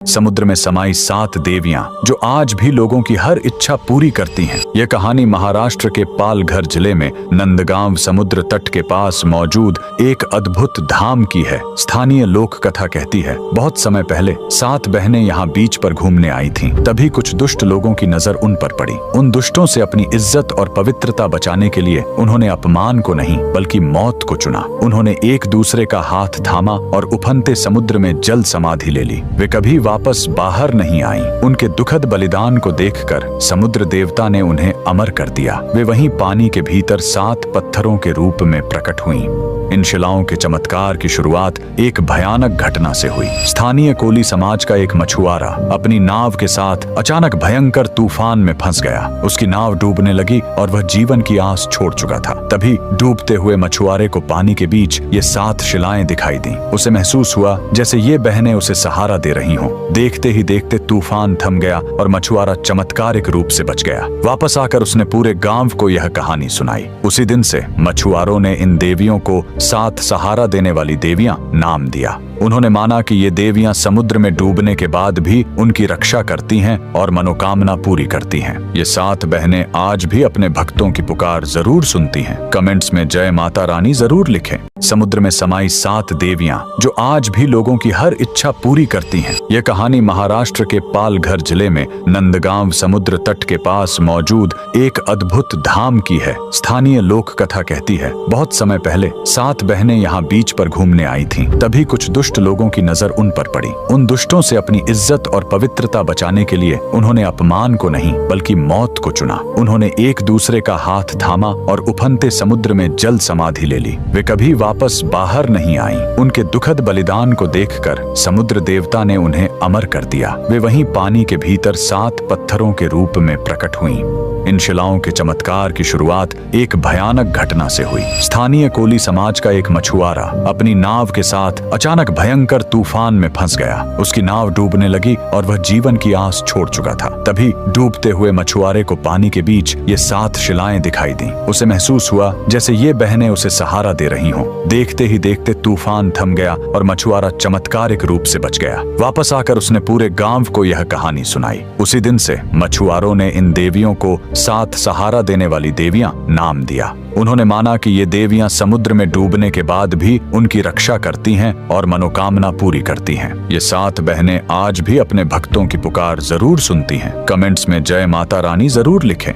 समुद्र में समाई 7 देवियां जो आज भी लोगों की हर इच्छा पूरी करती हैं। यह कहानी महाराष्ट्र के पालघर जिले में नंदगांव समुद्र तट के पास मौजूद एक अद्भुत धाम की है। स्थानीय लोक कथा कहती है, बहुत समय पहले 7 बहनें यहाँ बीच पर घूमने आई थीं। तभी कुछ दुष्ट लोगों की नजर उन पर पड़ी। उन दुष्टों से अपनी इज्जत और पवित्रता बचाने के लिए उन्होंने अपमान को नहीं बल्कि मौत को चुना। उन्होंने एक दूसरे का हाथ थामा और उफनते समुद्र में जल समाधि ले ली। वे कभी वापस बाहर नहीं आई। उनके दुखद बलिदान को देखकर समुद्र देवता ने उन्हें अमर कर दिया। वे वहीं पानी के भीतर 7 पत्थरों के रूप में प्रकट हुईं। इन शिलाओं के चमत्कार की शुरुआत एक भयानक घटना से हुई। स्थानीय कोली समाज का एक मछुआरा अपनी नाव के साथ अचानक भयंकर तूफान में फंस गया। उसकी नाव डूबने लगी और वह जीवन की आस छोड़ चुका था। तभी डूबते हुए मछुआरे को पानी के बीच ये 7 शिलाएं दिखाई दी। उसे महसूस हुआ जैसे ये बहनें उसे सहारा दे रही हों। देखते ही देखते तूफान थम गया और मछुआरा चमत्कारिक रूप से बच गया। वापस आकर उसने पूरे गांव को यह कहानी सुनाई। उसी दिन से मछुआरों ने इन देवियों को 7 सहारा देने वाली देवियां नाम दिया। उन्होंने माना कि ये देवियां समुद्र में डूबने के बाद भी उनकी रक्षा करती हैं और मनोकामना पूरी करती हैं। ये 7 बहनें आज भी अपने भक्तों की पुकार जरूर सुनती हैं। कमेंट्स में जय माता रानी जरूर लिखें। समुद्र में समाई 7 देवियां जो आज भी लोगों की हर इच्छा पूरी करती हैं। यह कहानी महाराष्ट्र के पालघर जिले में नंदगांव समुद्र तट के पास मौजूद एक अद्भुत धाम की है। स्थानीय लोक कथा कहती है, बहुत समय पहले 7 बहनें यहाँ बीच पर घूमने आई थीं। तभी कुछ दुष्ट लोगों की नजर उन पर पड़ी। उन दुष्टों से अपनी इज्जत और पवित्रता बचाने के लिए उन्होंने अपमान को नहीं बल्कि मौत को चुना। उन्होंने एक दूसरे का हाथ थामा और उफनते समुद्र में जल समाधि ले ली। वे कभी वापस बाहर नहीं आई। उनके दुखद बलिदान को देखकर समुद्र देवता ने उन्हें अमर कर दिया। वे वहीं पानी के भीतर 7 पत्थरों के रूप में प्रकट हुईं। इन शिलाओं के चमत्कार की शुरुआत एक भयानक घटना से हुई। स्थानीय कोली समाज का एक मछुआरा अपनी नाव के साथ अचानक भयंकर तूफान में फंस गया। उसकी नाव डूबने लगी और वह जीवन की आस छोड़ चुका था। तभी डूबते हुए मछुआरे को पानी के बीच ये 7 शिलाएं दिखाई दी। उसे महसूस हुआ जैसे ये बहनें उसे सहारा दे रही हों। देखते ही देखते तूफान थम गया और मछुआरा चमत्कारिक रूप से बच गया। वापस आकर उसने पूरे गांव को यह कहानी सुनाई। उसी दिन से मछुआरों ने इन देवियों को 7 सहारा देने वाली देवियां नाम दिया। उन्होंने माना कि ये देवियां समुद्र में डूबने के बाद भी उनकी रक्षा करती हैं और मनोकामना पूरी करती हैं। ये 7 बहनें आज भी अपने भक्तों की पुकार जरूर सुनती हैं। कमेंट्स में जय माता रानी जरूर लिखें।